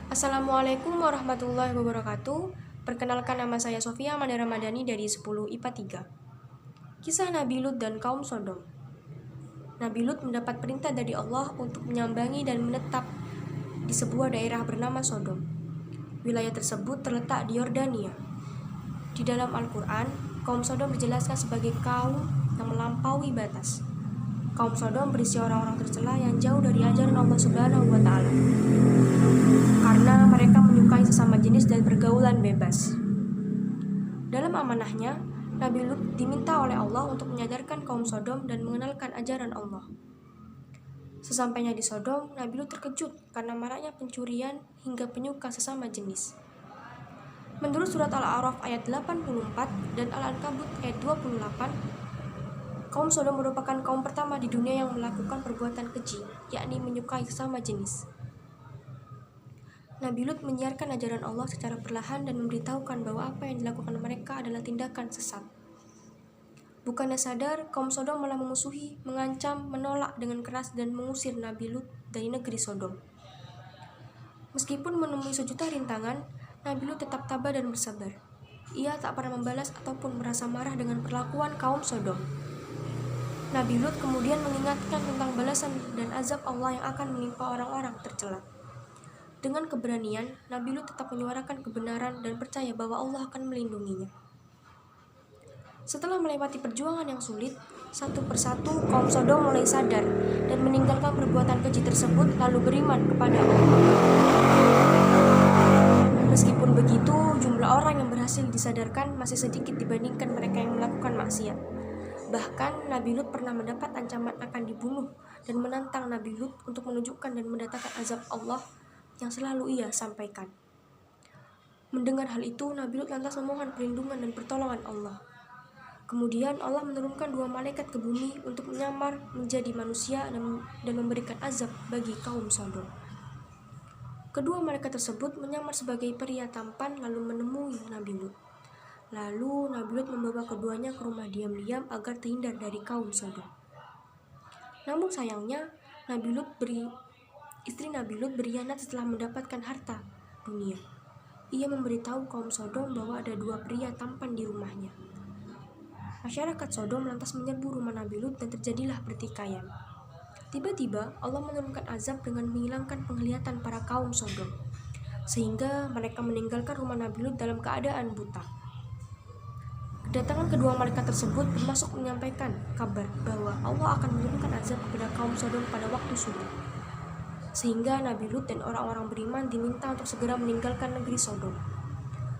Assalamualaikum warahmatullahi wabarakatuh. Perkenalkan, nama saya Sofia Mandara Madani dari 10 IPA 3. Kisah Nabi Lut dan kaum Sodom. Nabi Lut mendapat perintah dari Allah untuk menyambangi dan menetap di sebuah daerah bernama Sodom. Wilayah tersebut terletak di Yordania. Di dalam Al-Quran, kaum Sodom dijelaskan sebagai kaum yang melampaui batas. Kaum Sodom berisi orang-orang tercela yang jauh dari ajaran Allah Subhanahu wa Ta'ala, karena mereka menyukai sesama jenis dan pergaulan bebas. Dalam amanahnya, Nabi Lut diminta oleh Allah untuk menyadarkan kaum Sodom dan mengenalkan ajaran Allah. Sesampainya di Sodom, Nabi Lut terkejut karena maraknya pencurian hingga penyuka sesama jenis. Menurut surat Al-A'raf ayat 84 dan Al-Ankabut ayat 28, kaum Sodom merupakan kaum pertama di dunia yang melakukan perbuatan keji, yakni menyukai sesama jenis. Nabi Lut menyiarkan ajaran Allah secara perlahan dan memberitahukan bahwa apa yang dilakukan mereka adalah tindakan sesat. Bukannya sadar, kaum Sodom malah memusuhi, mengancam, menolak dengan keras dan mengusir Nabi Lut dari negeri Sodom. Meskipun menemui sejuta rintangan, Nabi Lut tetap tabah dan bersabar. Ia tak pernah membalas ataupun merasa marah dengan perlakuan kaum Sodom. Nabi Lut kemudian mengingatkan tentang balasan dan azab Allah yang akan menimpa orang-orang tercela. Dengan keberanian, Nabi Lut tetap menyuarakan kebenaran dan percaya bahwa Allah akan melindunginya. Setelah melewati perjuangan yang sulit, satu persatu kaum Sodom mulai sadar dan meninggalkan perbuatan keji tersebut lalu beriman kepada Allah. Meskipun begitu, jumlah orang yang berhasil disadarkan masih sedikit dibandingkan mereka yang melakukan maksiat. Bahkan Nabi Lut pernah mendapat ancaman akan dibunuh dan menantang Nabi Lut untuk menunjukkan dan mendatangkan azab Allah yang selalu ia sampaikan. Mendengar hal itu, Nabi Lut lantas memohon perlindungan dan pertolongan Allah. Kemudian Allah menurunkan 2 malaikat ke bumi untuk menyamar menjadi manusia dan memberikan azab bagi kaum Sodom. Kedua malaikat tersebut menyamar sebagai pria tampan lalu menemui Nabi Lut. Lalu Nabi Lut membawa keduanya ke rumah diam-diam agar terhindar dari kaum Sodom. Namun sayangnya, istri Nabi Lut berkhianat setelah mendapatkan harta dunia. Ia memberitahu kaum Sodom bahwa ada 2 pria tampan di rumahnya. Masyarakat Sodom lantas menyerbu rumah Nabi Lut dan terjadilah pertikaian. Tiba-tiba Allah menurunkan azab dengan menghilangkan penglihatan para kaum Sodom, sehingga mereka meninggalkan rumah Nabi Lut dalam keadaan buta. Kedatangan kedua malaikat tersebut termasuk menyampaikan kabar bahwa Allah akan menurunkan azab kepada kaum Sodom pada waktu subuh. Sehingga Nabi Lut dan orang-orang beriman diminta untuk segera meninggalkan negeri Sodom.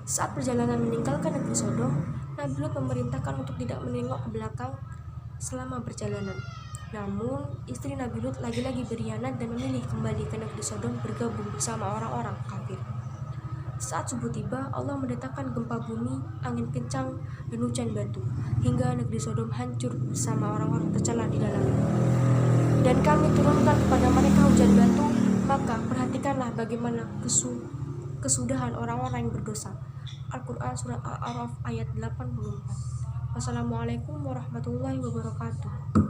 Saat perjalanan meninggalkan negeri Sodom, Nabi Lut memerintahkan untuk tidak menengok ke belakang selama perjalanan. Namun, istri Nabi Lut lagi-lagi berkhianat dan memilih kembali ke negeri Sodom bergabung bersama orang-orang kafir. Saat subuh tiba, Allah mendatangkan gempa bumi, angin kencang, dan hujan batu, hingga negeri Sodom hancur bersama orang-orang tercela di dalamnya. Dan kami turunkan kepada mereka hujan batu, maka perhatikanlah bagaimana kesudahan orang-orang yang berdosa. Al-Quran Surat Al-A'raf ayat 84. Wassalamualaikum warahmatullahi wabarakatuh.